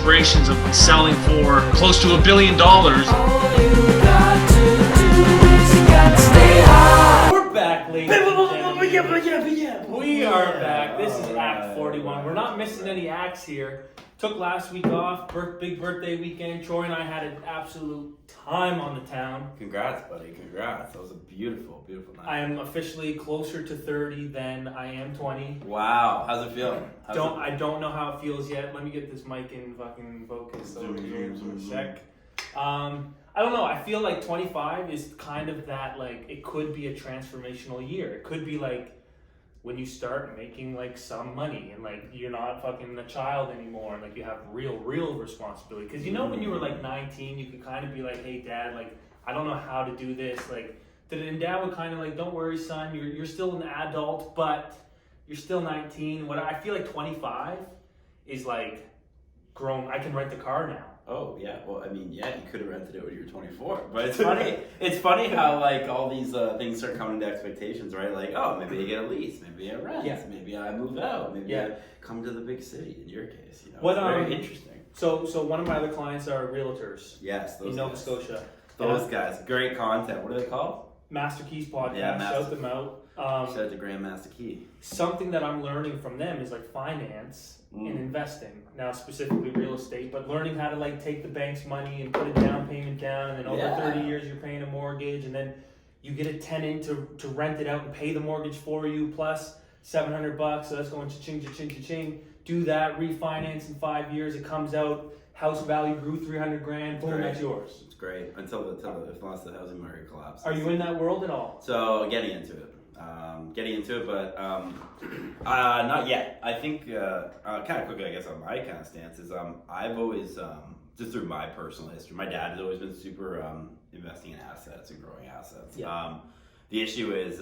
aspirations of selling for close to $1 billion. We're back, ladies and gentlemen. We are back. This is Act 41. We're not missing any acts here. Took last week off, big birthday weekend. Troy and I had an absolute time on the town. Congrats, buddy. Congrats. That was a beautiful, beautiful night. I am officially closer to 30 than I am 20. Wow. How's it feeling? I don't know how it feels yet. Let me get this mic in fucking focus over here for a sec. I don't know. I feel like 25 is kind of that, like, it could be a transformational year. It could be like when you start making like some money and like you're not fucking a child anymore and like you have real responsibility. Because you know when you were like 19, you could kind of be like, hey dad, like I don't know how to do this. Like, and dad would kind of like, don't worry son, you're still an adult, but you're still 19. What I feel like 25 is like grown. I can rent a car now. Oh yeah, well I mean yeah, you could have rented it when you were 24, but it's funny. It's funny how like all these things start coming to expectations, right? Like oh maybe I get a lease, maybe I rent, maybe I move out, maybe I come to the big city. In your case, you know, what, it's very interesting. So one of my other clients are realtors. Yes, those in Nova guys. Scotia. Those guys, great content. What are they called? Master Keys podcast. Yeah, shout them out. Shout out to Grandmaster Key. Something that I'm learning from them is like finance and investing. Now specifically real estate, but learning how to like take the bank's money and put a down payment down, and then over 30 years you're paying a mortgage, and then you get a tenant to rent it out and pay the mortgage for you plus $700. So that's going cha-ching, cha-ching, cha-ching. Do that, refinance in 5 years. It comes out, house value grew $300,000. Boom, that's yours. It's great until the housing market collapses. Are you in that world at all? So getting into it. But not yet. I think kind of quickly, I guess, on my kind of stance is I've always just through my personal history, my dad has always been super investing in assets and growing assets. Yeah. The issue is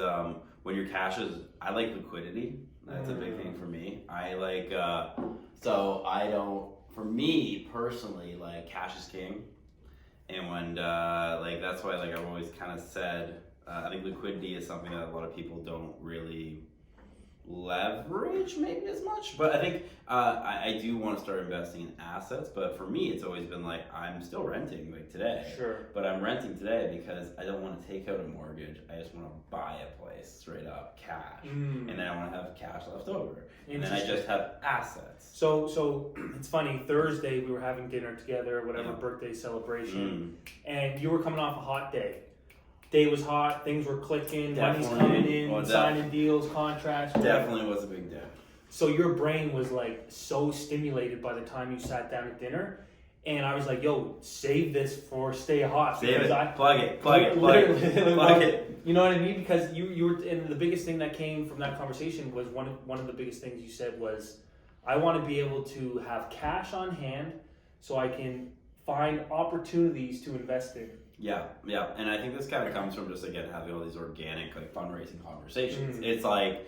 when your cash is, I like liquidity. That's a big thing for me. I like so I don't. For me personally, like cash is king, and when like that's why like I've always kind of said. I think liquidity is something that a lot of people don't really leverage maybe as much, but I think I do want to start investing in assets. But for me, it's always been like I'm still renting like today. Sure. But I'm renting today because I don't want to take out a mortgage. I just want to buy a place straight up cash, and then I want to have cash left over, and then I just have assets. So it's funny. Thursday we were having dinner together, whatever birthday celebration, and you were coming off a hot day. Day was hot, things were clicking, money's coming in, signing deals, contracts. Definitely was a big day. So your brain was like so stimulated by the time you sat down at dinner, and I was like, "Yo, save this for Stay Hot." Save it. Plug it. You know what I mean? Because you were, and the biggest thing that came from that conversation was one of the biggest things you said was, "I want to be able to have cash on hand, so I can find opportunities to invest in." Yeah, and I think this kind of comes from just again having all these organic like fundraising conversations. It's like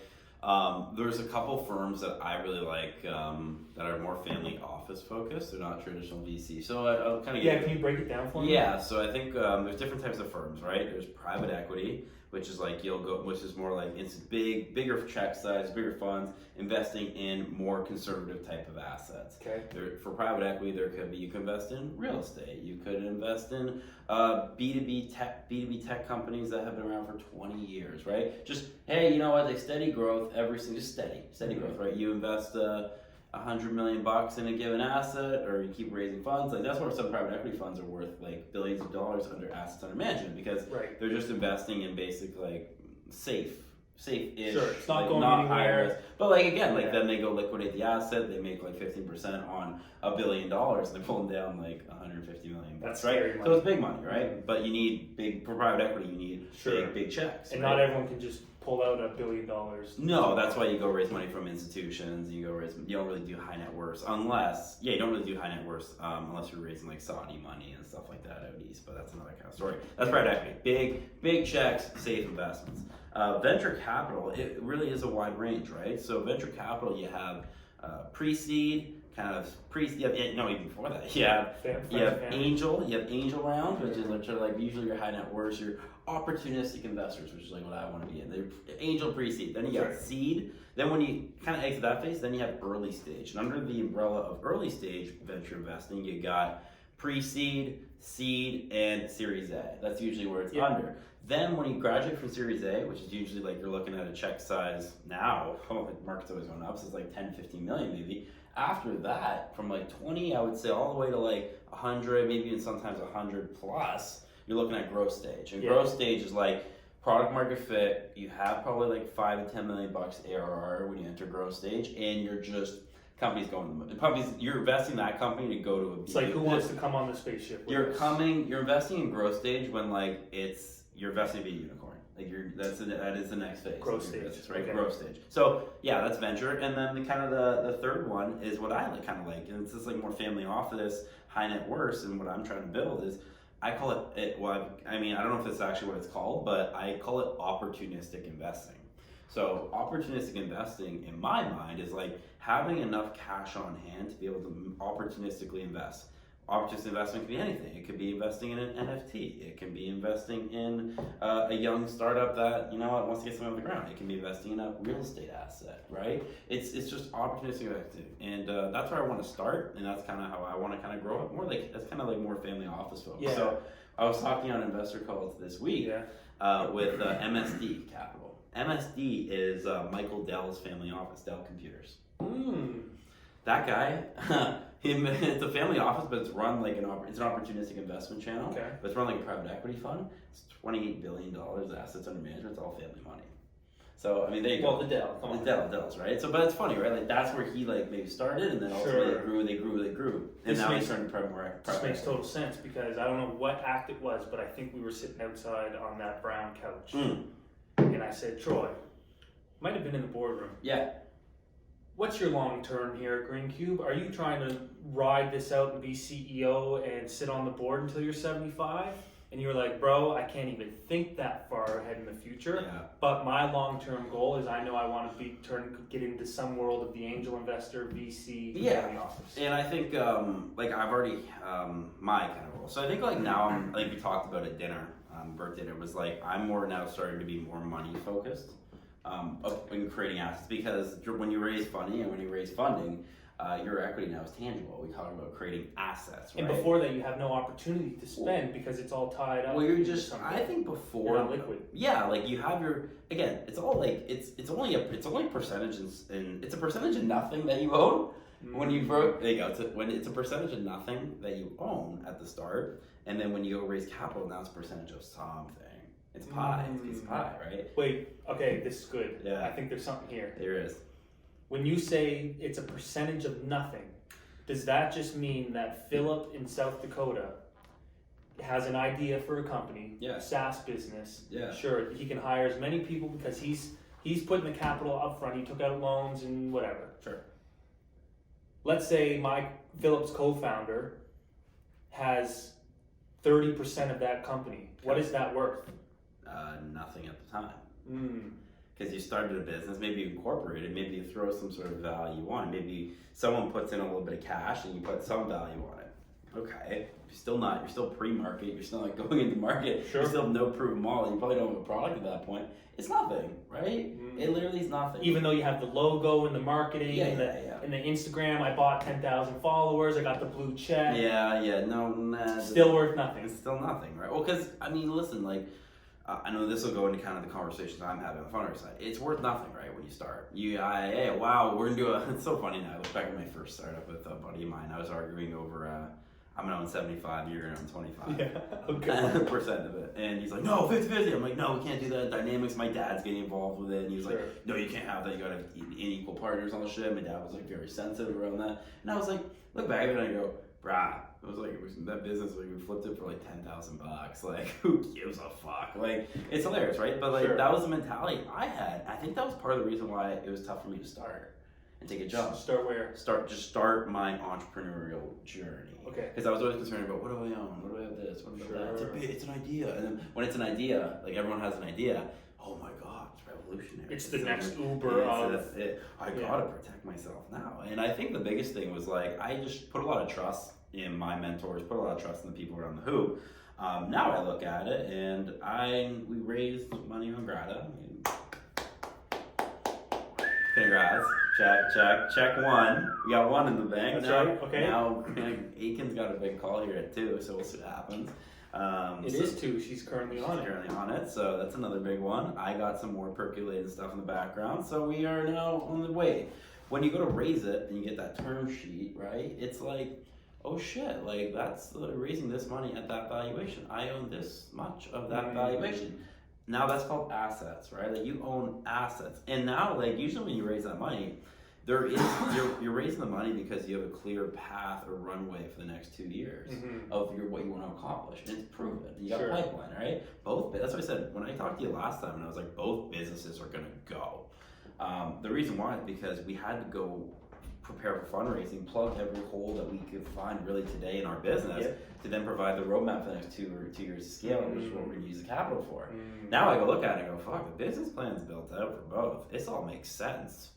there's a couple firms that I really like that are more family office focused. They're not traditional VC. So I'll kind of can you break it down for me? Yeah, so I think there's different types of firms, right? There's private equity, which is like which is more like it's bigger check size, bigger funds, investing in more conservative type of assets. Okay. For private equity, you can invest in real estate. You could invest in B2B tech companies that have been around for 20 years, right? Just hey, you know what? They steady growth just steady growth, right? You invest $100 million in a given asset, or you keep raising funds. Like that's where some private equity funds are worth like billions of dollars under assets under management because they're just investing in basic like safe-ish. Sure, it's not like, going not anywhere. But like again, like then they go liquidate the asset. They make like 15% on $1 billion, and they're pulling down like 150 million. That's right. scary money. So it's big money, right? But you need for private equity. You need big checks, and right? not everyone can just pull out $1 billion. No, that's why you go raise money from institutions. You don't really do high net worths unless you don't really do high net worths unless you're raising like Saudi money and stuff like that out east. But that's another kind of story. That's private equity. Big checks, safe investments. Venture capital, it really is a wide range, right? So venture capital, you have pre-seed, kind of even before that, you have angel rounds, which is like usually your high net worth, your opportunistic investors, which is like what I want to be in. They're angel pre-seed. Then you got seed. Then when you kind of exit that phase, then you have early stage. And under the umbrella of early stage venture investing, you got pre-seed, seed, and Series A. That's usually where it's under. Then when you graduate from Series A, which is usually like you're looking at a check size now, the market's always going up, so it's like 10, 15 million maybe. After that, from like 20, I would say all the way to like 100, maybe even sometimes 100 plus, you're looking at growth stage. And growth stage is like product market fit. You have probably like $5 to $10 million ARR when you enter growth stage, and you're just companies going to the moon. Companies, you're investing in that company to go to a. It's like who wants to come on the spaceship? You're investing in growth stage when like you're investing in a unicorn. Like that is the next phase. Growth stage, right? Okay. Growth stage. So yeah, that's venture, and then the third one is what I like, and it's just like more family office, high net worth, and what I'm trying to build is I call it. Well, I mean, I don't know if it's actually what it's called, but I call it opportunistic investing. So opportunistic investing, in my mind, is like having enough cash on hand to be able to opportunistically invest. Opportunistic investment can be anything. It could be investing in an NFT. It can be investing in a young startup that wants to get something off the ground. It can be investing in a real estate asset, right? It's just opportunistic investing, and that's where I want to start, and that's kind of how I want to kind of grow up more. Like that's kind of like more family office focus. Yeah. So I was talking on investor calls this week with MSD Capital. MSD is Michael Dell's family office, Dell Computers. That guy, it's a family office, but it's run like it's an opportunistic investment channel. Okay. But it's run like a private equity fund. It's $28 billion assets under management. It's all family money. So I mean, there you go. Well, the Dell, come on. The Dells, right? So, but it's funny, right? Like that's where he like maybe started, and then ultimately they grew, and now he's starting to private more. This makes total sense because I don't know what act it was, but I think we were sitting outside on that brown couch, and I said, Troy, might have been in the boardroom. Yeah. What's your long term here at Greencube? Are you trying to ride this out and be CEO and sit on the board until you're 75? And you were like, bro, I can't even think that far ahead in the future. Yeah. But my long-term goal is I know I want to get into some world of the angel investor, VC, family office. And I think like I've already my kind of role. So I think like now I'm like we talked about at dinner, birthday dinner, was like I'm more now starting to be more money focused in creating assets, because when you raise funding your equity now is tangible. We talk about creating assets, right? And before that, you have no opportunity to spend because it's all tied up. Well, you're just. I think before. You're not liquid. Yeah, like you have your. Again, it's all like it's only a percentage and it's a percentage of nothing that you own when you broke. There you go. It's a percentage of nothing that you own at the start, and then when you go raise capital, now it's a percentage of something. It's pie. It's a piece of pie, right? Wait. Okay, this is good. Yeah. I think there's something here. There is. When you say it's a percentage of nothing, does that just mean that Philip in South Dakota has an idea for a company, a SaaS business? Yeah. Sure, he can hire as many people because he's putting the capital up front. He took out loans and whatever. Sure. Let's say Philip's co-founder has 30% of that company. What is that worth? Nothing at the time. Because you started a business, maybe you incorporated, maybe you throw some sort of value on it. Maybe someone puts in a little bit of cash and you put some value on it. Okay, you're still pre-market, you're still not going into market, Sure. You still have no proven model, you probably don't have a product at that point. It's nothing, right? It literally is nothing. Even though you have the logo and the marketing and the Instagram, I bought 10,000 followers, I got the blue check. Still worth nothing. It's still nothing, right? Well, because, I mean, listen, like, I know this will go into kind of the conversations I'm having on the founder side. It's worth nothing, right, when you start. Wow, we're going to do it's so funny now. I look back at my first startup with a buddy of mine. I was arguing over, I'm going to own 75, you're going to own 25. Yeah, okay. Percent of it. And he's like, no, 50-50. I'm like, no, we can't do that. Dynamics, my dad's getting involved with it. And he was like, no, you can't have that. You got to have equal partners on the shit. My dad was like very sensitive around that. And I was like, look back at it and I go, brah, that business, like, we flipped it for like $10,000. Like, who gives a fuck? Like, it's hilarious, right? But like, that was the mentality I had. I think that was part of the reason why it was tough for me to start and take a jump. Start where? Start my entrepreneurial journey. Okay. Because I was always concerned about, what do I own? What do I have this? What do I have that? It's an idea. And then when it's an idea, like everyone has an idea. Oh my God, it's revolutionary. It's the next Uber of. I gotta protect myself now. And I think the biggest thing was like, I just put a lot of trust in my mentors, put a lot of trust in the people around the hoop. Now I look at it and we raised money on Grata. Congrats. Check one. We got one in the bank. That's now, right. Okay. Now Aiken's got a big call here at 2, so we'll see what happens. It is 2. She's currently on it. So that's another big one. I got some more percolating stuff in the background, so we are now on the way. When you go to raise it and you get that term sheet, right? It's like, oh shit, like that's raising this money at that valuation. I own this much of that valuation. Now that's called assets, right? Like you own assets. And now, like usually when you raise that money, you're raising the money because you have a clear path or runway for the next 2 years of what you want to accomplish. And it's proven. You got a pipeline, right? That's what I said when I talked to you last time, and I was like, both businesses are gonna go. The reason why is because we had to go prepare for fundraising, plug every hole that we could find really today in our business to then provide the roadmap for the next 2 years to scale, which is what we're going to use the capital for. Now I go look at it and go, fuck, the business plan's built out for both. This all makes sense.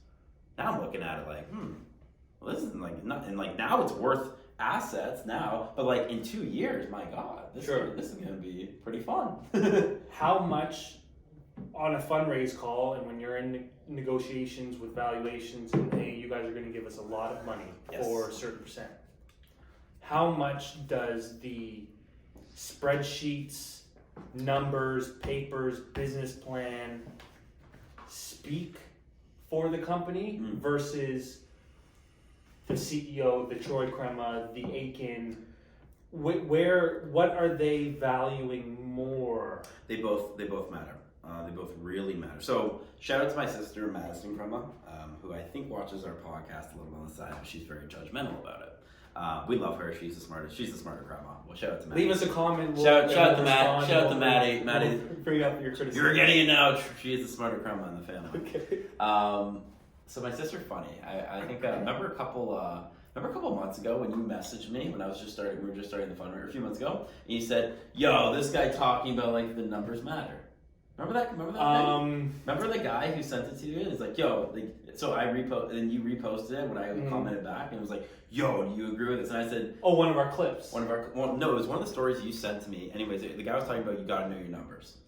Now I'm looking at it like, well, this is like not, and like now it's worth assets now, but like in 2 years, my God, this is going to be pretty fun. How much on a fundraise call and when you're in negotiations with valuations and hey, you guys are going to give us a lot of money for a certain percent, how much does the spreadsheets, numbers, papers, business plan speak for the company versus the CEO, the Troy Crema, the Aiken? What are they valuing more? They both matter. They both really matter. So shout out to my sister Madison Crema, who I think watches our podcast a little bit on the side, but she's very judgmental about it. We love her. She's the smarter Crema. Well, shout out to Maddie. Leave us a comment. Shout out to Maddie. Maddie, bring up your criticism. You're getting it now. She is the smarter Crema in the family. Okay. So my sister's funny. I think remember a couple months ago when you messaged me when we were just starting the fundraiser a few months ago, and you said, "Yo, this guy talking about like the numbers matter." Remember that thing? Remember the guy who sent it to you? It's like, yo, like, so I and you reposted it when I commented back, and it was like, yo, do you agree with this? And I said, oh, one of our clips. No, it was one of the stories you sent to me. Anyways, the guy was talking about you gotta know your numbers.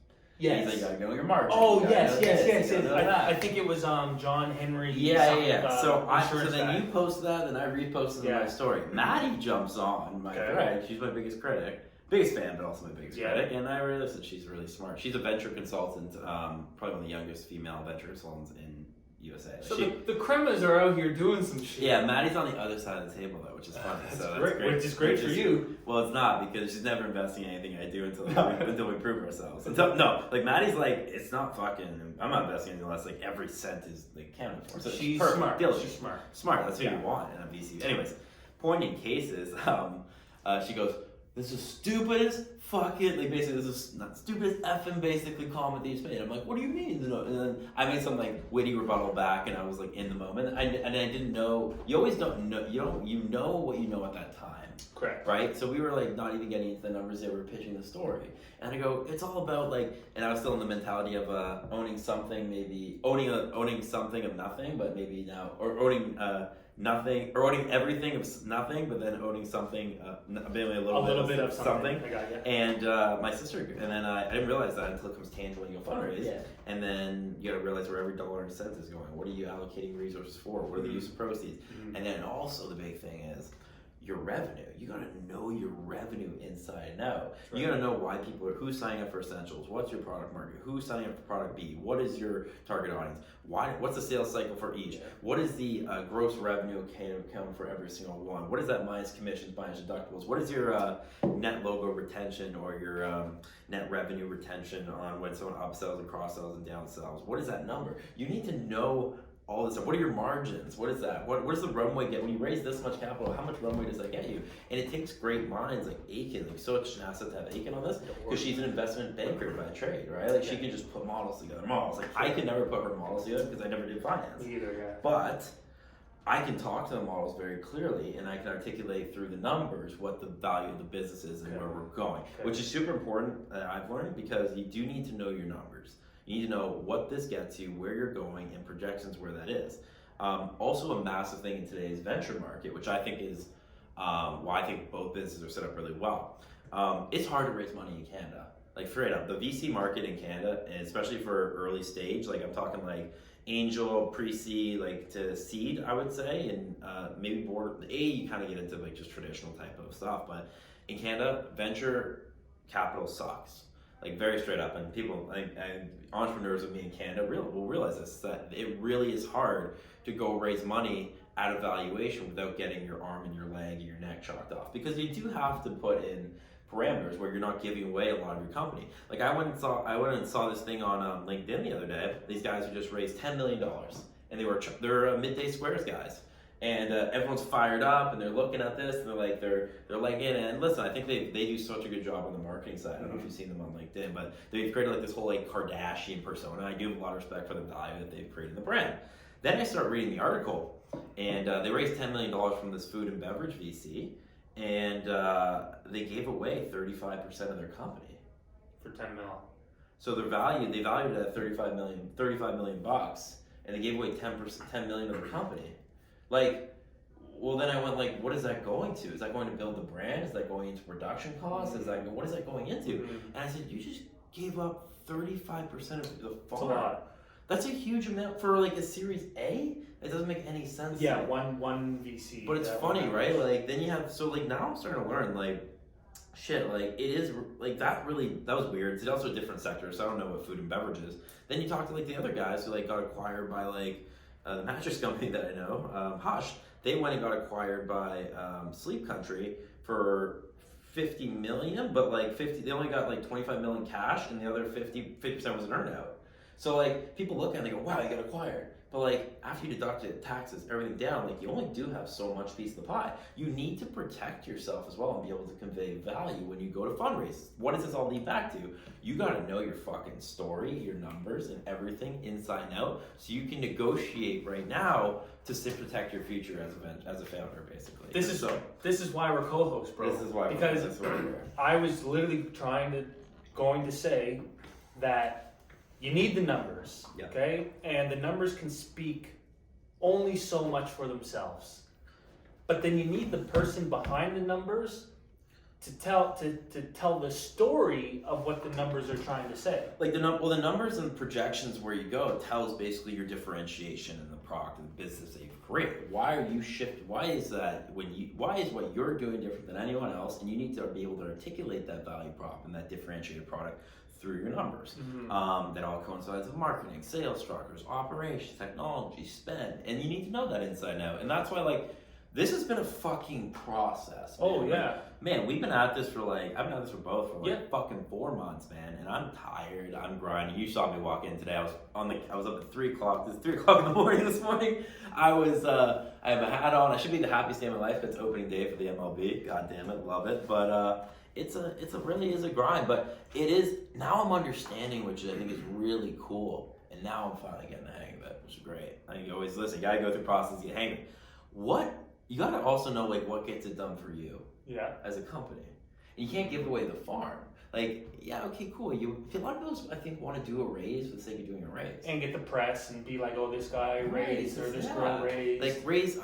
Yes. He's like, you gotta know your margin. Oh, yes. I think it was John Henry. Yeah. So then you posted that, and I reposted my story. Maddie jumps on my thread. She's my biggest critic. Biggest fan, but also my biggest critic, and I realized that she's really smart. She's a venture consultant, probably one of the youngest female venture consultants in USA. So the Cremas are out here doing some shit. Yeah, Maddie's on the other side of the table though, which is funny. That's great. Which is great for you. Well, it's not because she's never investing in anything I do until we prove ourselves. Like Maddie's like, it's not fucking. I'm not investing in unless like every cent is like counted for. So she's perfect. smart. Diligent. She's smart. Smart. That's what you want in a VC. Anyways, point in cases, she goes, this is stupid as fucking, like basically this is not stupid as effing basically comment that you made. I'm like, what do you mean? And then I made some like witty rebuttal back, and I was like in the moment. I didn't know. You always don't know. You know what you know at that time. Correct. Right. So we were like not even getting into the numbers. They were pitching the story, and I go, it's all about like. And I was still in the mentality of owning something, maybe owning something of nothing, but maybe now or owning. Nothing, or owning everything of nothing, but then owning something, maybe a little bit of something. I got you. And my sister, and then I didn't realize that until it comes tangible and you go fundraise. Yeah. And then you got to realize where every dollar and cent is going. What are you allocating resources for? What are the use of proceeds? And then also the big thing is your revenue. You got to know your revenue inside and out. Right. You got to know why people are, who's signing up for essentials, what's your product market, who's signing up for product B, what is your target audience, what's the sales cycle for each, what is the gross revenue account for every single one, what is that minus commissions, minus deductibles, what is your net logo retention or your net revenue retention on when someone upsells and cross sells and downsells, what is that number? You need to know all this stuff. What are your margins? What is that? What does the runway get? When you raise this much capital, how much runway does that get you? And it takes great minds like Aiken, like such an asset to have Aiken on this, because she's an investment banker by trade, right? Like she can just put models together. Like I could never put her models together because I never did finance. Either, yeah. But I can talk to the models very clearly, and I can articulate through the numbers what the value of the business is and where we're going, which is super important. I've learned because you do need to know your numbers. You need to know what this gets you, where you're going, and projections where that is. Also a massive thing in today's venture market, which I think is why I think both businesses are set up really well. It's hard to raise money in Canada. Like straight up, the VC market in Canada, and especially for early stage, like I'm talking like angel, pre-seed, like to seed, I would say, and maybe board you kind of get into like just traditional type of stuff. But in Canada, venture capital sucks. Like very straight up, and people, and entrepreneurs of me in Canada will realize this, that it really is hard to go raise money at a valuation without getting your arm and your leg and your neck chopped off, because you do have to put in parameters where you're not giving away a lot of your company. Like I went and saw this thing on LinkedIn the other day. These guys who just raised $10 million, and they're Midday Squares guys. And everyone's fired up, and they're looking at this, and they're like in. And listen, I think they do such a good job on the marketing side. I don't know if you've seen them on LinkedIn, but they've created like this whole like Kardashian persona. I do have a lot of respect for the value that they've created in the brand. Then I start reading the article, and they raised $10 million from this food and beverage VC, and they gave away 35% of their company for 10 mil. So they valued it at 35 million bucks, and they gave away 10 million of their company. Like, well, then I went like, what is that going to? Is that going to build the brand? Is that going into production costs? What is that going into? And I said, you just gave up 35% of the farm. That's a lot. That's a huge amount for like a Series A. It doesn't make any sense. Yeah, one VC. But it's funny, right? Like then you have now I'm starting to learn like, shit, like it is like that was weird. It's also a different sector, so I don't know what food and beverage is. Then you talk to like the other guys who like got acquired by like the mattress company that I know, Hush. They went and got acquired by Sleep Country for 50 million, but like they only got like 25 million cash, and the other 50% was an earnout. So like people look at it and they go, wow, you got acquired. But like after you deduct taxes, everything down, like you only do have so much piece of the pie. You need to protect yourself as well and be able to convey value when you go to fundraise. What does this all lead back to? You got to know your fucking story, your numbers, and everything inside and out, so you can negotiate right now to protect your future as a founder, basically. This is why we're co-hosts, bro. This is why because I was literally going to say that. You need the numbers, okay? And the numbers can speak only so much for themselves. But then you need the person behind the numbers to tell the story of what the numbers are trying to say. Like the numbers and projections where you go tells basically your differentiation in the product and the business that you've created. Why are you shifting? Why is what you're doing different than anyone else? And you need to be able to articulate that value prop and that differentiated product through your numbers. That all coincides with marketing, sales structures, operations, technology, spend, and you need to know that inside and out. And that's why like this has been a fucking process. Man. Oh yeah. Man, we've been at this for like, I've been at this for both for like fucking 4 months, man. And I'm tired, I'm grinding. You saw me walk in today. I was up at 3 o'clock. It's 3 o'clock in the morning this morning. I have a hat on. I should be the happiest day of my life. It's opening day for the MLB. God damn it, love it. But it's really is a grind. But it is, now I'm understanding, which I think is really cool. And now I'm finally getting the hang of it, which is great. I think you always listen, you gotta go through process to get hang of it. You gotta also know like what gets it done for you. Yeah. As a company. And you can't give away the farm. Like, yeah, okay, cool. A lot of those, I think, want to do a raise for the sake of doing a raise. And get the press and be like, oh, this guy raised or this girl raised. Like, we raised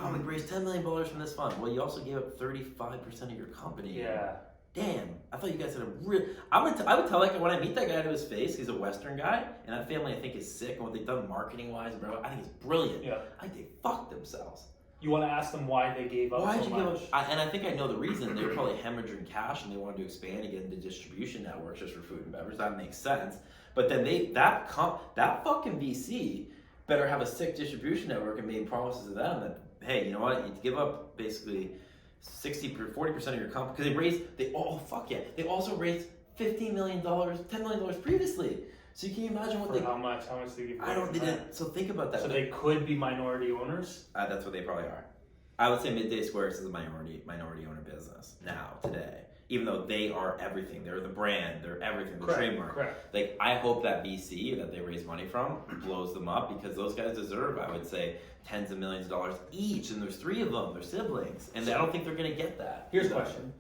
$10 million from this fund. Well, you also gave up 35% of your company. Yeah. Damn, I thought you guys had a real... I would tell, like, when I meet that guy to his face, he's a Western guy, and that family, I think, is sick, and what they've done marketing-wise, bro, I think it's brilliant. Yeah. I think they fucked themselves. You want to ask them why they gave up so much. And I think I know the reason. They were probably hemorrhaging cash and they wanted to expand and get into distribution networks just for food and beverage. That makes sense. But then that fucking VC better have a sick distribution network and made promises to them that, hey, you know what, you give up basically 40% of your company, because they also raised $15 million, $10 million previously. So you can imagine how much they give? So think about that. So they could be minority owners. That's what they probably are. I would say Midday Squares is a minority owner business now today. Even though they are everything, they're the brand, they're everything, the trademark. Correct. Like I hope that VC that they raise money from blows them up, because those guys deserve, I would say, tens of millions of dollars each, and there's 3 of them, they're siblings, and I don't think they're gonna get that. Here's a question: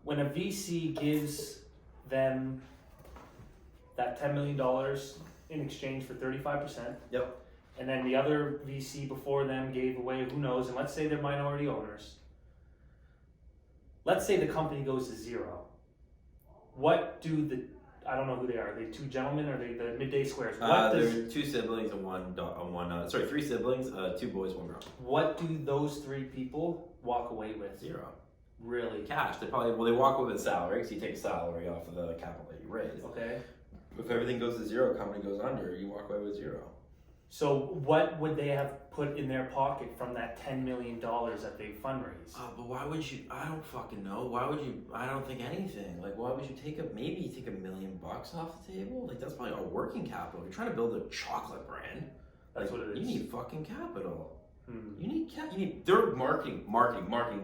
when a VC gives them that $10 million in exchange for 35%. Yep. And then the other VC before them gave away, who knows, and let's say they're minority owners. Let's say the company goes to zero. What do I don't know who they are. Are they two gentlemen or are they the midday squares? There are two siblings and three siblings, 2 boys, 1 girl. What do those 3 people walk away with? 0. Really? Cash. They walk away with salary, because you take a salary off of the capital that you raise. Okay. If everything goes to 0, company goes under, you walk away with 0. So what would they have put in their pocket from that $10 million that they fundraised? But why would you? I don't fucking know. Why would you? I don't think anything. Like, why would you take maybe you take $1 million off the table? Like, that's probably all working capital. If you're trying to build a chocolate brand, That's what it is. You need fucking capital. You need their marketing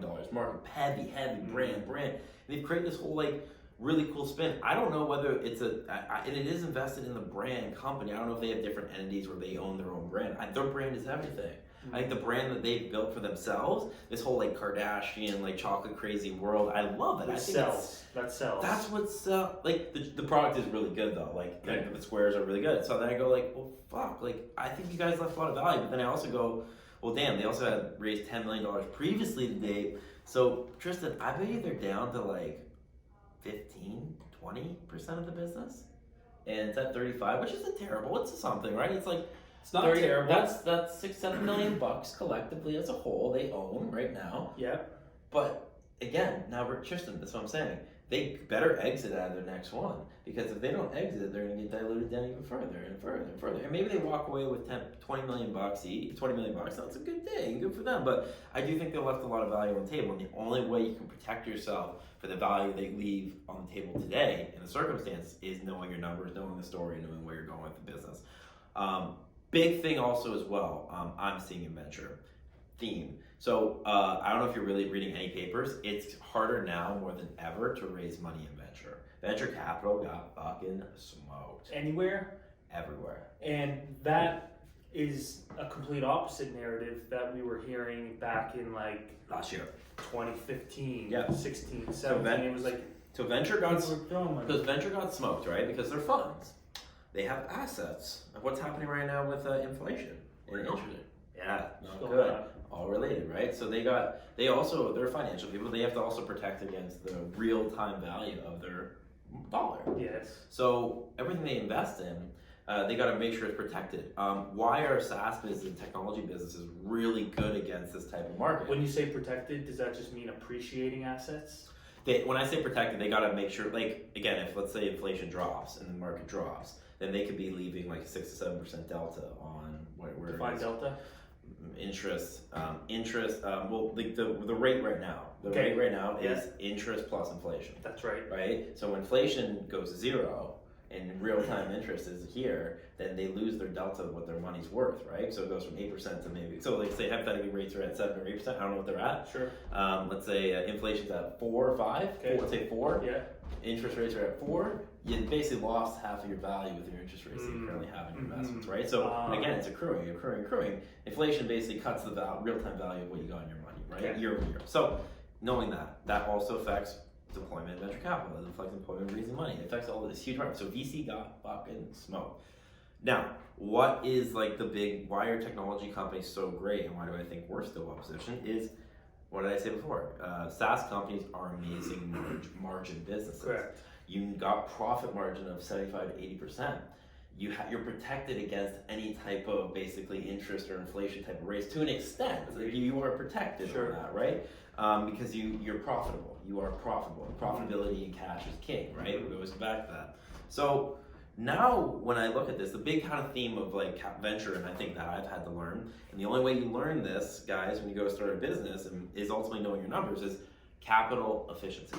dollars, heavy brand. And they've created this whole like really cool spin. I don't know whether it's and it is invested in the brand company. I don't know if they have different entities where they own their own brand. Their brand is everything. I think the brand that they've built for themselves, this whole like Kardashian, like chocolate crazy world, I love it. I think That sells. That's what sells. Like the product is really good though. Like the squares are really good. So then I go like, well, fuck. Like I think you guys left a lot of value. But then I also go, well, damn. They also had raised $10 million previously today. So Tristen, I bet you they're down to like 15-20% of the business, and it's at 35, which isn't terrible. It's something, right? It's like it's not terrible. That's $6-7 million collectively as a whole they own right now. Yeah. But again, now Tristen, that's what I'm saying. They better exit out of their next one, because if they don't exit, they're going to get diluted down even further and further and further. And maybe they walk away with $20 million each. $20 million. That's a good thing, good for them. But I do think they left a lot of value on the table, and the only way you can protect yourself for the value they leave on the table today in the circumstance is knowing your numbers, knowing the story, and knowing where you're going with the business. Big thing also as well, I'm seeing in venture theme. So I don't know if you're really reading any papers. It's harder now more than ever to raise money in venture. Venture capital got fucking smoked. Anywhere? Everywhere. And that is a complete opposite narrative that we were hearing back in like last year. 2015, Yeah. 16, 17. It was like so venture got smoked, right? Because they're funds. They have assets. What's happening right now with inflation and interest? Yeah, not good. All related, right? So they're financial people. They have to also protect against the real-time value of their dollar. Yes. So everything they invest in, they got to make sure it's protected. Why are SaaS business and technology businesses really good against this type of market? When you say protected, does that just mean appreciating assets? When I say protected, they got to make sure, like, again, if let's say inflation drops and the market drops, then they could be leaving like 6 to 7% delta on where Define delta? Interest. Well, the rate right now. Rate right now is interest plus inflation. That's right. Right? So when inflation goes to 0 and real-time interest is here, then they lose their delta of what their money's worth, right? So it goes from 8% to maybe, so like say hypothetically rates are at 7 or 8%, I don't know what they're at. Sure. Let's say inflation's at 4 or 5, let's say 4. Yeah. Interest rates are at 4, you basically lost half of your value with your interest rates that you currently have in your investments, right? So again, it's accruing. Inflation basically cuts the real-time value of what you got in your money, right? Year over year. So knowing that also affects deployment of venture capital. It affects employment of raising money. It affects all of this huge market. So VC got fucking smoked. Now, what is like why are technology companies so great, and why do I think we're still well positioned is, what did I say before? SaaS companies are amazing margin businesses. Correct. You got profit margin of 75 to 80%. You're protected against any type of basically interest or inflation type of raise to an extent. You are protected from that, right? Because you're profitable. You are profitable. Profitability and cash is king, right? It goes back to that. So now when I look at this, the big kind of theme of like venture, and I think that I've had to learn, and the only way you learn this, guys, when you go start a business and is ultimately knowing your numbers, is capital efficiency.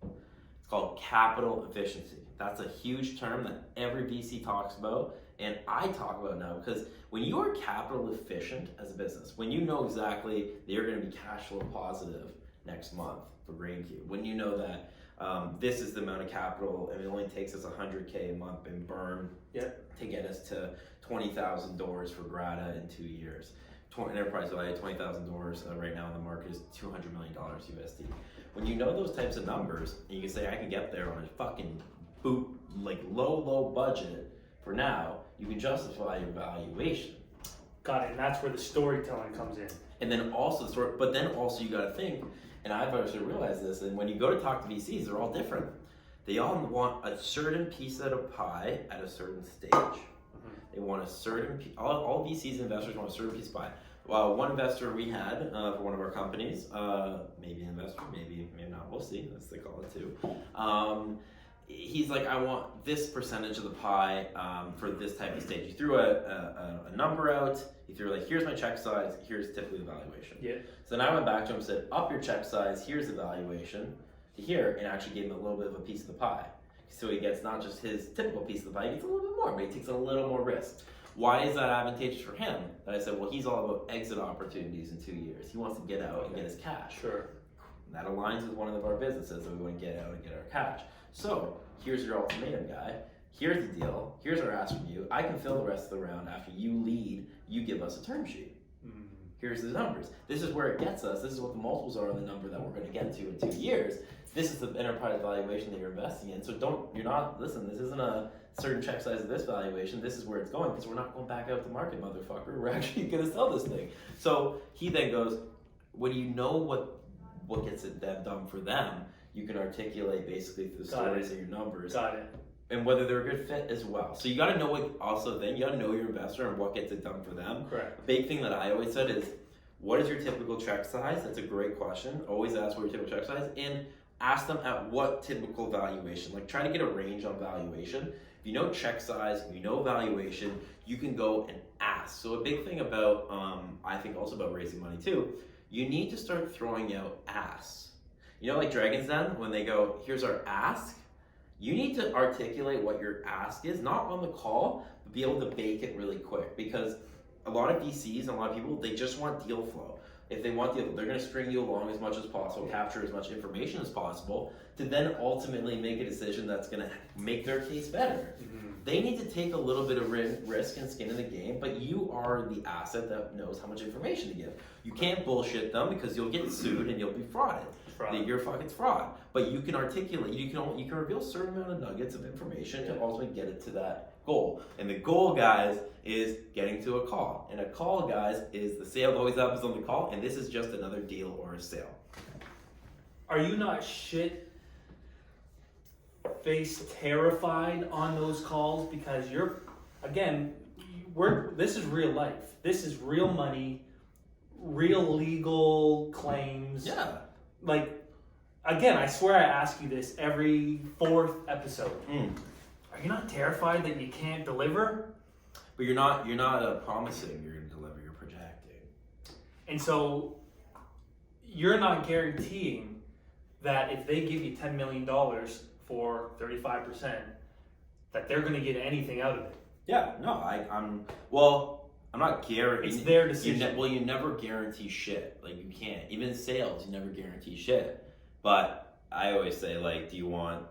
It's called capital efficiency. That's a huge term that every VC talks about, and I talk about now, because when you are capital efficient as a business, when you know exactly that you're going to be cash flow positive next month for Greencube, when you know that this is the amount of capital and it only takes us $100K a month in burn to get us to 20,000 doors for Grata in 2 years. Enterprise value, 20,000 doors right now in the market is $200 million USD. When you know those types of numbers, and you can say, I can get there on a fucking like low budget for now, you can justify your valuation. Got it. And that's where the storytelling comes in. And then also but then also you got to think, and I've actually realized this, and when you go to talk to VCs, they're all different. They all want a certain piece of the pie at a certain stage. They want a certain all VCs investors want a certain piece of pie. Well, one investor we had for one of our companies, maybe an investor, maybe not, we'll see, as they call it too. He's like, I want this percentage of the pie for this type of stage. He threw a number out. He threw like, here's my check size, here's typically the valuation. Yeah. So then I went back to him and said, up your check size, here's the valuation to here, and actually gave him a little bit of a piece of the pie. So he gets not just his typical piece of the pie, he gets a little bit more, but he takes a little more risk. Why is that advantageous for him? And I said, well, he's all about exit opportunities in 2 years. He wants to get out and get his cash. Sure. That aligns with one of our businesses that we want to get out and get our cash. So here's your ultimatum, guy. Here's the deal. Here's our ask from you. I can fill the rest of the round after you lead. You give us a term sheet. Here's the numbers. This is where it gets us. This is what the multiples are on the number that we're going to get to in 2 years. This is the enterprise valuation that you're investing in. So listen, this isn't a certain check size of this valuation. This is where it's going because we're not going back out to market, motherfucker. We're actually going to sell this thing. So he then goes, when you know what gets it done for them, you can articulate basically through the stories of your numbers. Got it. And whether they're a good fit as well. So you got to know you got to know your investor and what gets it done for them. Correct. A big thing that I always said is, what is your typical check size? That's a great question. Always ask what your typical check size, and ask them at what typical valuation. Like, try to get a range on valuation. If you know check size, if you know valuation, you can go and ask. So a big thing about, I think also about raising money too, you need to start throwing out asks. You know, like Dragon's Den, when they go, here's our ask, you need to articulate what your ask is, not on the call, but be able to bake it really quick. Because a lot of VCs and a lot of people, they just want deal flow. If they want deal, they're going to string you along as much as possible, capture as much information as possible, to then ultimately make a decision that's going to make their case better. They need to take a little bit of risk and skin in the game, but you are the asset that knows how much information to give. You can't bullshit them because you'll get sued and you'll be frauded. You're fucking fraud. But you can articulate, you can reveal a certain amount of nuggets of information to ultimately get it to that goal. And the goal, guys, is getting to a call. And a call, guys, is the sale that always happens on the call, and this is just another deal or a sale. Are you not face terrified on those calls because this is real life. This is real money, real legal claims. Yeah. Like, again, I swear I ask you this every 4th episode. Are you not terrified that you can't deliver? But you're not promising you're going to deliver, you're projecting. And so you're not guaranteeing that if they give you $10 million for 35%, that they're going to get anything out of it. Yeah, no, I'm not guaranteeing. It's their decision. You never guarantee shit. Like, you can't. Even in sales, you never guarantee shit. But I always say, like, do you want,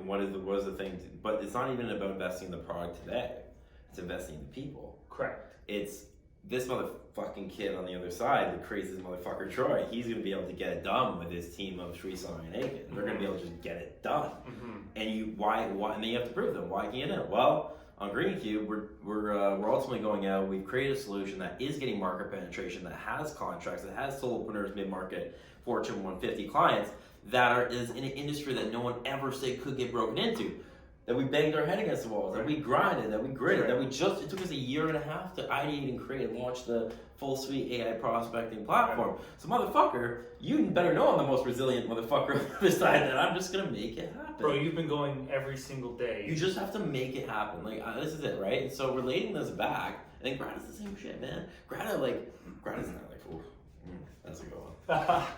what is the thing? But it's not even about investing in the product today. It's investing in the people. Correct. It's this motherfucking kid on the other side, the craziest motherfucker Troy. He's going to be able to get it done with his team of Tristen and Aiken. They're going to be able to just get it done. And why? And then you have to prove them. Why can't you do it? Well, on Greencube, we're ultimately going out. We've created a solution that is getting market penetration, that has contracts, that has solopreneurs, mid-market, Fortune 150 clients that is in an industry that no one ever said could get broken into. That we banged our head against the walls, that we grinded, that we gritted, that it took us a year and a half to ideate and create and launch the full suite AI prospecting platform. So motherfucker, you better know I'm the most resilient motherfucker on the other side, that I'm just gonna make it happen. Bro, you've been going every single day. You just have to make it happen. Like, this is it, right? And so relating this back, I think Greta's the same shit, man. Greta's not like, ooh, that's a good one.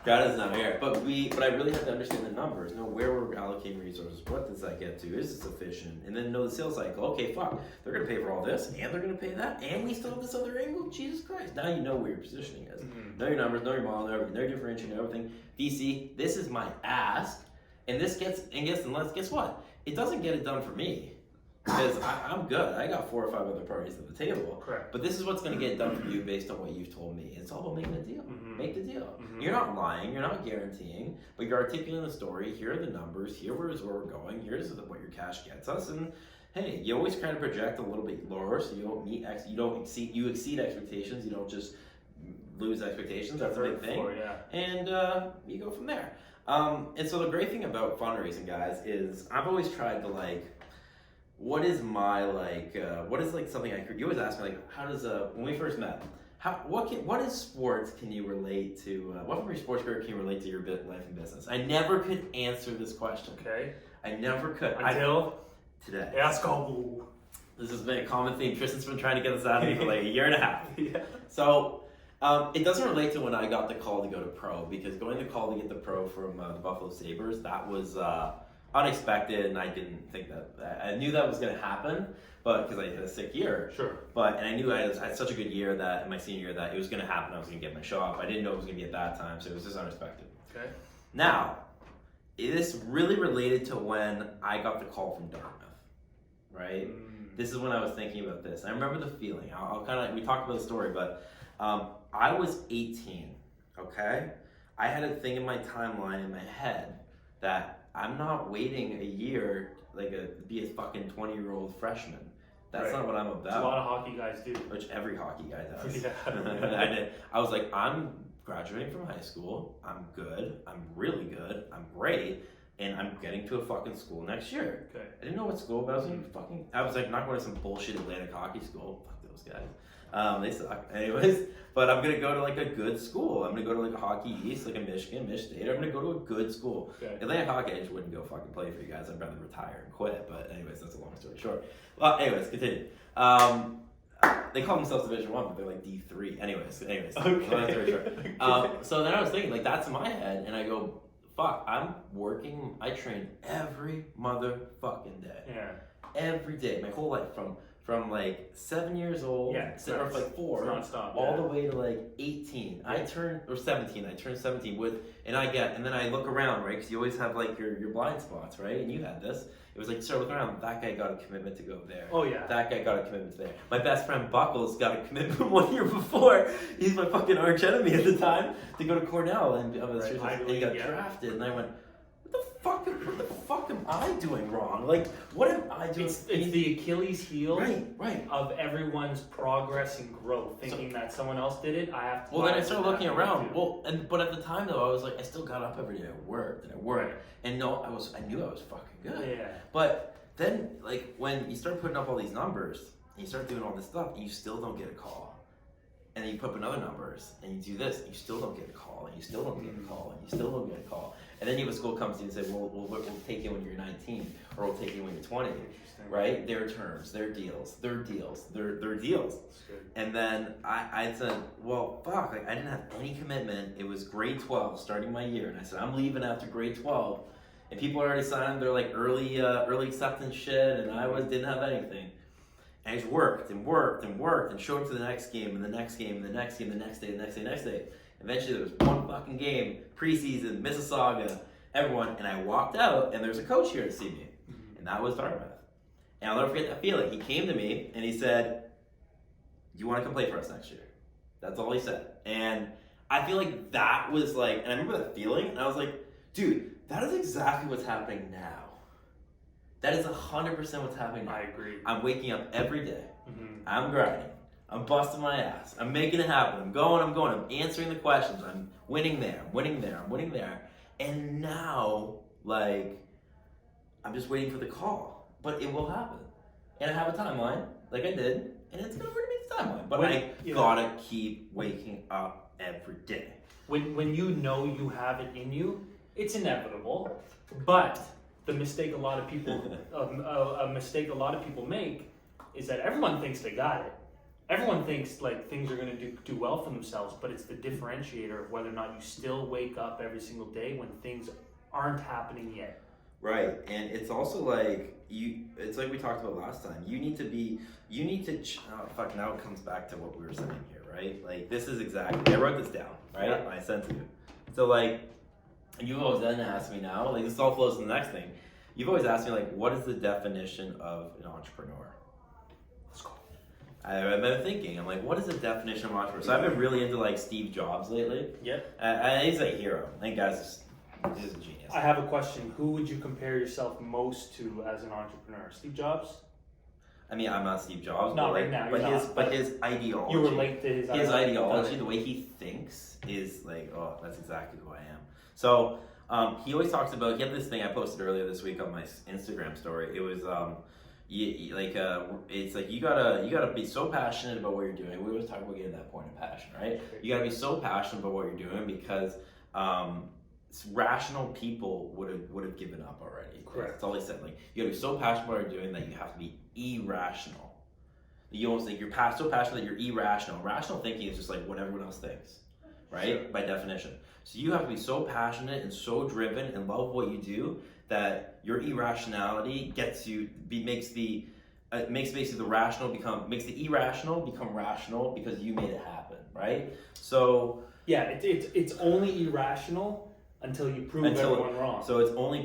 Greta's not here. But I really have to understand the numbers, know where we're allocating resources, what does that get to, is it sufficient? And then know the sales cycle. Okay, fuck, they're gonna pay for all this, and they're gonna pay that, and we still have this other angle? Jesus Christ. Now you know where your positioning is. Know your numbers, know your model, know everything, know your differentiation, know everything. VC, this is my ask, and guess what? It doesn't get it done for me. because I'm good. I got 4 or 5 other parties at the table. Correct. But this is what's going to get done for you based on what you've told me. It's all about making a deal. Make the deal. You're not lying. You're not guaranteeing. But you're articulating the story. Here are the numbers. Here's where we're going. Here's what your cash gets us. And hey, you always kind of project a little bit lower, so you don't exceed expectations. You don't just lose expectations. That's a big thing. And you go from there. And so the great thing about fundraising, guys, is I've always tried to what is my what is something you always ask me how does when we first met, what is sports can you relate to? What from your sports career can you relate to your life and business? I never could answer this question. Okay. I never could until today. Let's go. This has been a common theme. Tristan's been trying to get this out of me for like a year and a half. Yeah. So it doesn't relate to when I got the call to go to pro, because going to call to get the pro from the Buffalo Sabres, that was unexpected, and I didn't think that. I knew that was going to happen, but because I had a sick year. Sure. And I knew I had such a good year that in my senior year that it was going to happen. I was going to get my shot. I didn't know it was going to be at that time, so it was just unexpected. Okay. Now, this really related to when I got the call from Dartmouth, right? This is when I was thinking about this. I remember the feeling. I'll kind of, we talked about the story, but I was 18, okay? I had a thing in my timeline in my head that I'm not waiting a year be a fucking 20-year-old freshman. That's not what I'm about. Which a lot of hockey guys do. Which every hockey guy does. Yeah. I was like, I'm graduating from high school. I'm good. I'm really good. I'm great. And I'm getting to a fucking school next year. Okay. I didn't know what school, but I was not going to some bullshit Atlantic hockey school. Fuck those guys. They suck. Anyways, but I'm going to go to a good school. I'm going to go to a Hockey East, a Michigan, State. I'm going to go to a good school. Okay. Atlantic hockey, I just wouldn't go fucking play for you guys. I'd rather retire and quit. But anyways, that's a long story short. Well, anyways, continue. They call themselves Division 1, but they're D3. Anyways. Okay. Long story short. So then I was thinking, that's in my head, and I go, fuck, I'm working, I train every motherfucking day. Yeah. Every day, my whole life, from 7 years old, or 4, non-stop, all the way to 18. I turned 17 and then I look around, right? Because you always have your blind spots, right? And you had this. It was start looking around, that guy got a commitment to go there. Oh yeah. That guy got a commitment there. My best friend Buckles got a commitment 1 year before. He's my fucking arch enemy at the time, to go to Cornell, and he got drafted. And I went, what the fuck am I doing wrong? What am I doing? It's the Achilles heel right. of everyone's progress and growth. Thinking that someone else did it, I have to. Well, then I started looking around. But at the time though, I was I still got up every day. I worked. And no, I knew I was fucking good. Yeah. But then, when you start putting up all these numbers, and you start doing all this stuff, and you still don't get a call. And then you put up another numbers, and you do this, and you still don't get a call, and you still don't get a call, and you still don't get a call. And then you have a school comes to you and say, well, we'll take you when you're 19, or we'll take you when you're 20, right? Their terms, their deals. And then I said, well, fuck, I didn't have any commitment. It was grade 12, starting my year, and I said, I'm leaving after grade 12. And people already signed their early acceptance shit, and I didn't have anything. And I just worked and showed up to the next game, and the next game, and the next game, the next day. Eventually there was one fucking game, preseason, Mississauga, everyone, and I walked out, and there's a coach here to see me. And that was Dartmouth. And I'll never forget that feeling. He came to me, and he said, do you want to come play for us next year? That's all he said. And I feel that was and I remember that feeling, and I was like, dude, that is exactly what's happening now. That is 100% what's happening now. I agree. I'm waking up every day. I'm grinding. I'm busting my ass. I'm making it happen. I'm going. I'm answering the questions. I'm winning there. And now, I'm just waiting for the call. But it will happen. And I have a timeline, I did, and it's going to meet the timeline. But I gotta keep waking up every day. When you know you have it in you, it's inevitable. But the mistake a lot of people make is that everyone thinks they got it. Everyone thinks things are going to do well for themselves, but it's the differentiator of whether or not you still wake up every single day when things aren't happening yet. Right, and it's also it's like we talked about last time. Now it comes back to what we were saying here, right? This is exactly, I wrote this down, right? Yeah. I sent it to you. So and you always then ask me now, this all flows to the next thing. you've always asked me like, what is the definition of an entrepreneur? Let's go. I've been thinking, I'm like, what is the definition of an entrepreneur? So I've been really into like Steve Jobs lately. Yep. He's like a hero. I think he's a genius. I have a question. Who would you compare yourself most to as an entrepreneur? Steve Jobs? I mean, I'm not Steve Jobs. Not but right now. But his ideology. You relate to his ideology, the way he thinks is like, oh, that's exactly who I am. So he always talks about. He had this thing I posted earlier this week on my Instagram story. It was it's like you gotta be so passionate about what you're doing. We always talk about getting that point of passion, right? You gotta be so passionate about what you're doing because rational people would have given up already. Correct. That's all he said. Like you gotta be so passionate about what you're doing that you have to be irrational. You almost think you're so passionate that you're irrational. Rational thinking is just like what everyone else thinks, right? Sure. By definition. So you have to be so passionate and so driven and love what you do that your irrationality makes the irrational become rational because you made it happen, right? So yeah, it's only irrational until you prove everyone wrong. So it's only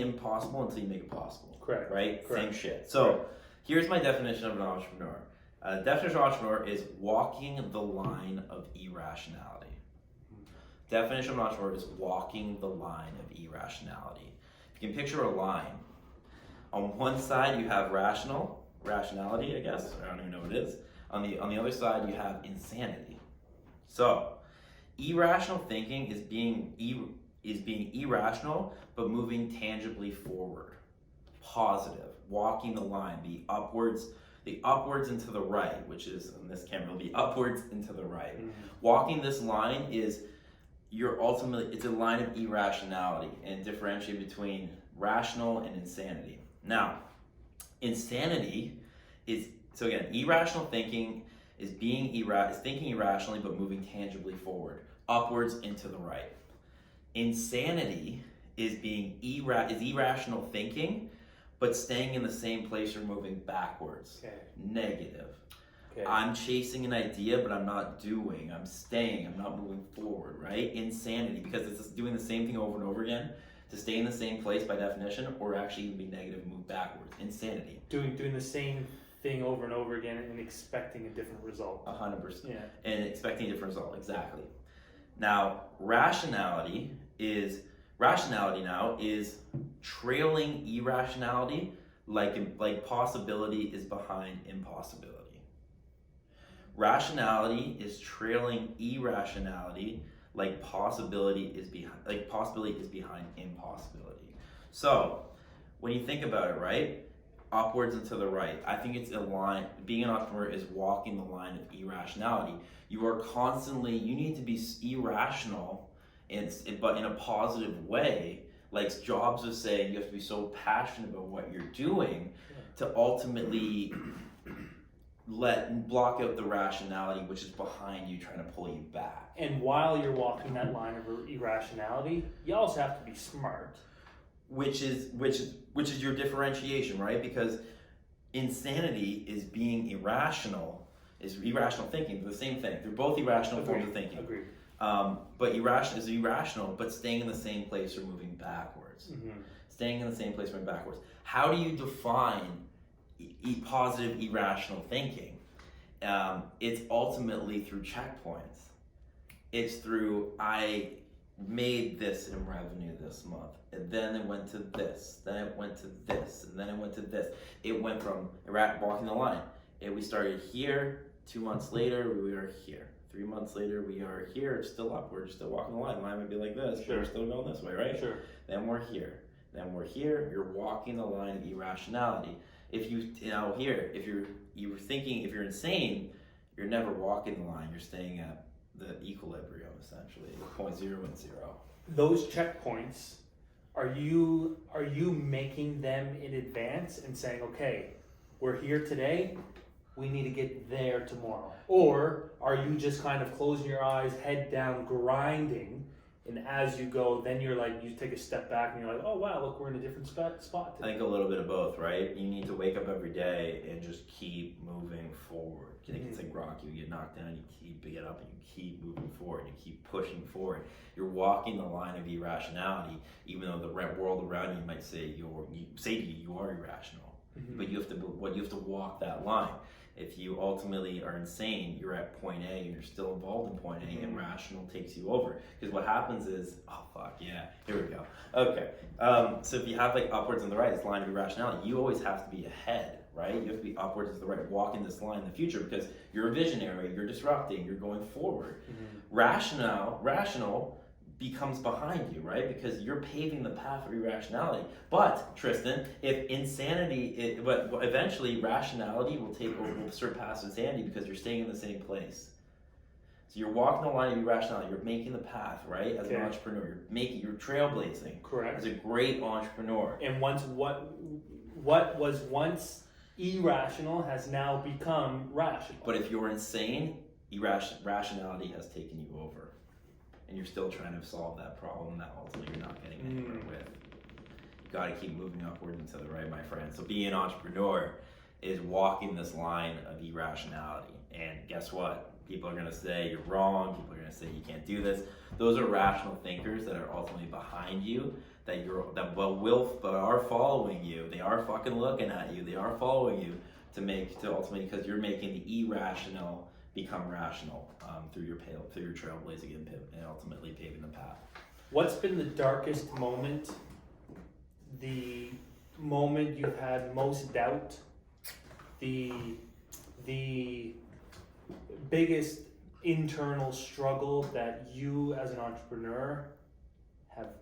impossible until you make it possible. Correct. Right? Correct. Same shit. So here's my definition of an entrepreneur. The definition of an entrepreneur is walking the line of irrationality. Definition of an entrepreneur is walking the line of irrationality. If you can picture a line, on one side you have rationality, I guess. I don't even know what it is. On the other side you have insanity. So irrational thinking is being irrational but moving tangibly forward. Positive, walking the line, the upwards into the right, which is on this camera, the upwards into the right. Mm-hmm. Walking this line is it's a line of irrationality and differentiate between rational and insanity. Now, insanity is, so again, irrational thinking is thinking irrationally but moving tangibly forward, upwards into the right. Insanity is irrational thinking but staying in the same place or moving backwards. Okay. Negative. Okay. I'm chasing an idea, but I'm not doing. I'm staying. I'm not moving forward, right? Insanity, because it's doing the same thing over and over again to stay in the same place by definition, or actually even be negative and move backwards. Insanity. Doing the same thing over and over again and expecting a different result. 100%. Yeah. And expecting a different result, exactly. Now, rationality now is trailing irrationality like possibility is behind impossibility. Rationality is trailing irrationality like possibility is behind impossibility. So when you think about it, right, upwards and to the right, I think it's a line. Being an entrepreneur is walking the line of irrationality. You need to be irrational, but in a positive way. Like Jobs was saying, you have to be so passionate about what you're doing to ultimately block out the rationality which is behind you trying to pull you back. And while you're walking that line of irrationality, you also have to be smart. Which is your differentiation, right? Because insanity is being irrational, is irrational thinking. They're the same thing. They're both irrational forms of thinking. Agreed. But irrational is irrational, but staying in the same place or moving backwards. Mm-hmm. Staying in the same place or moving backwards. How do you define positive irrational thinking? It's ultimately through checkpoints. It's through, I made this in revenue this month, and then it went to this, then it went to this, and then it went to this. It went from walking the line. We started here, 2 months later, we are here. 3 months later, we are here. It's still up. We're still walking the line. The line would be like this. Sure. We're still going this way, right? Sure. Then we're here. Then we're here. You're walking the line of irrationality. If you're insane, you're never walking the line. You're staying at the equilibrium, essentially, point 0 and 0. Those checkpoints, are you making them in advance and saying, okay, we're here today, we need to get there tomorrow? Or are you just kind of closing your eyes, head down, grinding and as you go, then you're like, you take a step back and you're like, oh wow, look, we're in a different spot I think a little bit of both, right? You need to wake up every day and just keep moving forward. I think it's like rock, you get knocked down, you get up, and you keep moving forward, you keep pushing forward. You're walking the line of irrationality, even though the world around you might say you are irrational. But you have to walk that line. If you ultimately are insane, you're at point A and you're still involved in point A, and rational takes you over. Because what happens is, here we go. Okay, so if you have like upwards and the right, this line of irrationality, you always have to be ahead, right? You have to be upwards to the right, walking this line in the future, because you're a visionary, you're disrupting, you're going forward. Rational becomes behind you, right? Because you're paving the path for irrationality. But Tristen, if insanity, but eventually rationality will surpass insanity, because you're staying in the same place. So you're walking the line of irrationality. You're making the path, right? As an entrepreneur, you're trailblazing. Correct. As a great entrepreneur. And what was once irrational has now become rational. But if you're insane, rationality has taken you over. And you're still trying to solve that problem that ultimately you're not getting anywhere with. You got to keep moving upward and to the right, my friend. So being an entrepreneur is walking this line of irrationality. And guess what? People are going to say you're wrong. People are going to say you can't do this. Those are rational thinkers that are ultimately behind you, that are following you. They are fucking looking at you. They are following you to ultimately, because you're making the irrational become rational through your trailblazing and ultimately paving the path. What's been the darkest moment? The moment you've had most doubt? The biggest internal struggle that you as an entrepreneur have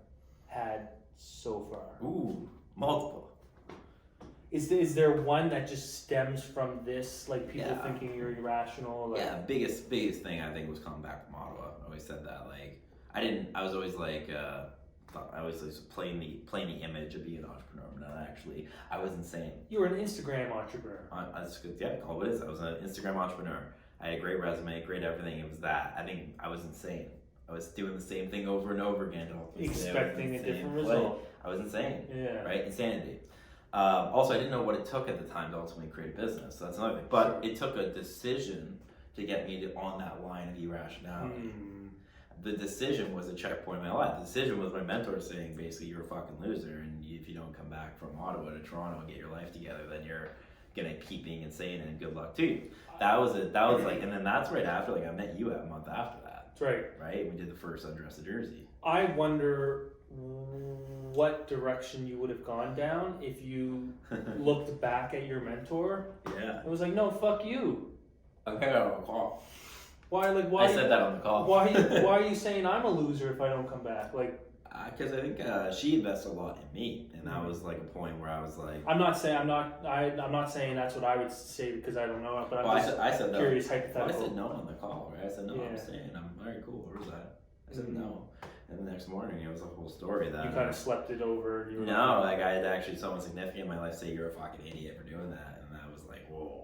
had so far? Ooh, multiple. Is there one that just stems from this, like people thinking you're irrational? Like... biggest thing I think was coming back from Ottawa. I always said that. Like, I was always like, I was playing the image of being an entrepreneur, but not actually. I was insane. You were an Instagram entrepreneur. Call it what it is. I was an Instagram entrepreneur. I had a great resume, great everything. It was that. I think I was insane. I was doing the same thing over and over again. Expecting a different result. I was insane. Yeah. Right? Insanity. Also, I didn't know what it took at the time to ultimately create a business. So that's another thing. But it took a decision to get me on that line of irrationality. The decision was a checkpoint in my life. The decision was my mentor saying, basically, you're a fucking loser, and if you don't come back from Ottawa to Toronto and get your life together, then you're gonna keep being insane, and good luck to you. That was like, and then that's right after, like, I met you a month after that. That's right. Right? We did the first Undressed Jersey. I wonder what direction you would have gone down if you looked back at your mentor. Yeah. It was like, no, fuck you. Okay, on the call. Why? I said that on the call. Why are you saying I'm a loser if I don't come back? Like, because I think she invested a lot in me, and that was like a point where I was like, I'm not saying that's what I would say because I don't know it, but I said curious no. hypothetical. Well, I said no on the call, right? I said no. I'm staying. I'm all right, cool. Where's that? I said no. And the next morning, it was a whole story that you kind of slept it over. You were like I had actually someone significant in my life say you're a fucking idiot for doing that, and I was like, whoa.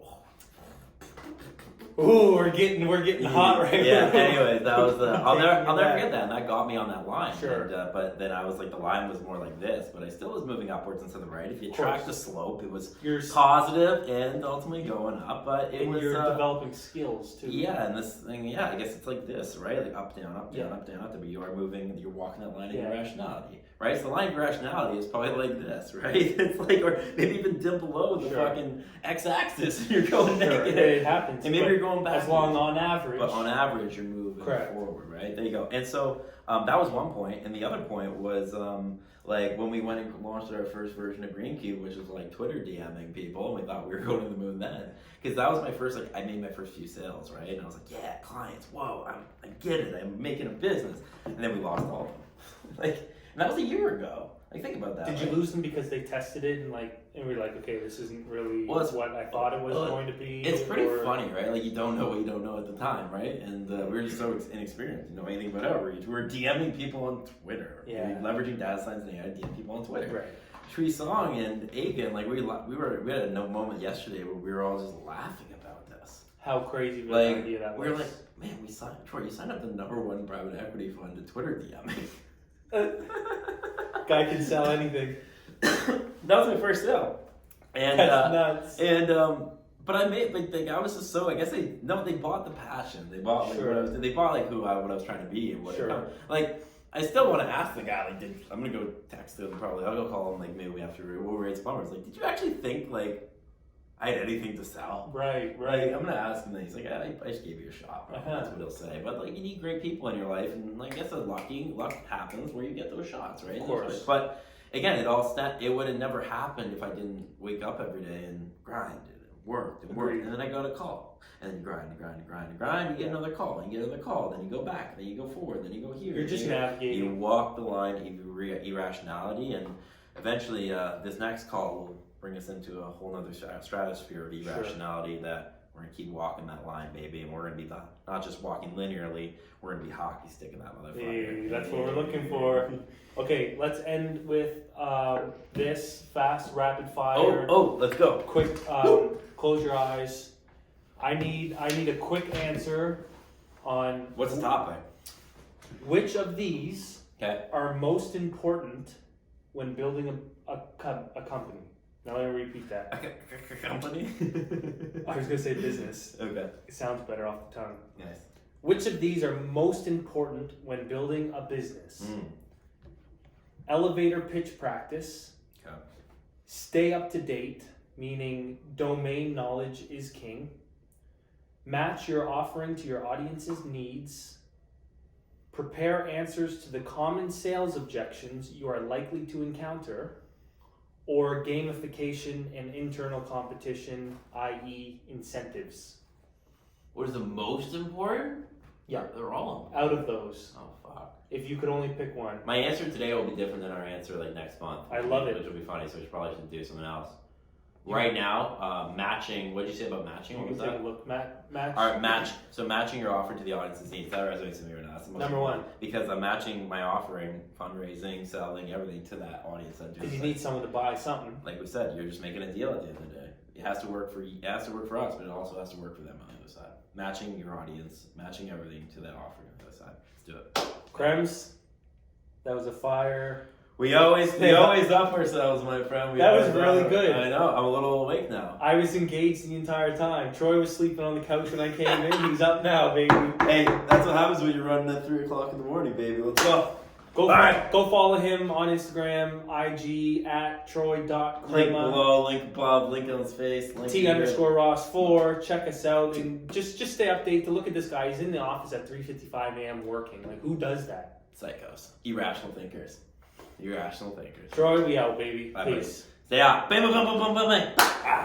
Ooh, we're getting hot right now. Yeah. Anyways, that was I'll never forget that, and that got me on that line. Sure. And, but then I was like, the line was more like this, but I still was moving upwards and to the right. If you track the slope, it was positive and ultimately going up. But you're developing skills too. Yeah, and this thing, I guess it's like this, right? Like up, down, up, down, up, down, up. But you are moving. You're walking that line of irrationality. Right, so the line of irrationality is probably like this, right? It's like, or maybe even dip below the fucking x-axis, and you're going negative. It happens. And maybe you're going back. As long on average. But on average, you're moving forward, right? There you go. And so that was one point, and the other point was like when we went and launched our first version of Greencube, which was like Twitter DMing people, and we thought we were going to the moon then. Because that was my first, like, I made my first few sales, right? And I was like, yeah, clients, whoa, I get it, I'm making a business. And then we lost all of them. And that was a year ago. Like, think about that. Did you lose them because they tested it and we're like, okay, this isn't really what I thought it was going to be? It's pretty funny, right? Like, you don't know what you don't know at the time, right? And we were just so inexperienced, you know anything about outreach. We were DMing people on Twitter. Yeah. Leveraging data science and AI to DM people on Twitter. Right. Tree Song and Aiken, like we had a moment yesterday where we were all just laughing about this. how crazy of an Like, idea that was. we were like, man, Troy, you signed up the #1 private equity fund to Twitter DM me. Guy can sell anything. That was my first sale. And, That's nuts. But I made, like I was just so, I guess they bought the passion. They bought, like, Sure. they bought, like, what I was trying to be and what Sure. like, I still want to ask the guy, like, I'm going to go text him probably. I'll go call him, like, maybe after we'll raise plumbers. Like, did you actually think, like, I had anything to sell? Right. Like, I'm gonna ask him, and he's like, I just gave you a shot. Bro. Uh-huh. That's what he'll say. But like, you need great people in your life, and like, I guess luck happens where you get those shots, right? Of course. But again, it would have never happened if I didn't wake up every day and grind and worked and worked, Agreed. and then I got a call, and then you grind. You get another call, and you get another call, then you go back, then you go forward, then you go here. You're just You navigating. walk the line of irrationality, and eventually, this next call will bring us into a whole nother stratosphere of irrationality that we're going to keep walking that line, baby, and we're going to be not just walking linearly, we're going to be hockey sticking that motherfucker. Hey, that's what we're looking for. Okay, let's end with this fast, rapid fire. Oh, let's go. Quick, close your eyes. I need a quick answer on What's the topic? which of these Okay. are most important when building a company. Now let me repeat that. Company? I was going to say business. Okay. It sounds better off the tongue. Nice. Which of these are most important when building a business? Elevator pitch practice. Okay. Stay up to date, meaning domain knowledge is king. Match your offering to your audience's needs. Prepare answers to the common sales objections you are likely to encounter. Or gamification and internal competition, i.e. incentives. What is the most important? Yeah. They're all important. Out of those, Oh, fuck. if you could only pick one. My answer today will be different than our answer like next month. I love it. Which will be funny, so we probably should do something else. Right now, matching, what did you say about matching? What You was can take that? a look. Match. All right, so matching your offer to the audience's needs. That resonates with me right now. That's the most Number important. one. Because I'm matching my offering, fundraising, selling, everything to that audience. Because you need someone to buy something. Like we said, you're just making a deal at the end of the day. It has to work for us, but it also has to work for them on the other side. Matching your audience, matching everything to that offering on the other side. Let's do it. Krems, that was a fire. We always up ourselves, my friend. That was really good. I know. I'm a little awake now. I was engaged the entire time. Troy was sleeping on the couch when I came in. He's up now, baby. Hey, that's what happens when you're running at 3 o'clock in the morning, baby. Let's go. Go Alright. go follow him on Instagram, IG at Link Troy.Crema. below, link above, link on his face. Link here. T_Ross4. Check us out and just stay updated. To look at this guy. He's in the office at 3:55 a.m. working. Like, who does that? Psychos. Irrational thinkers. Irrational thinkers. Troy, we out, baby. Bye, Peace. Stay out. Bam, bam, bam, bam, bam, bam. Ah.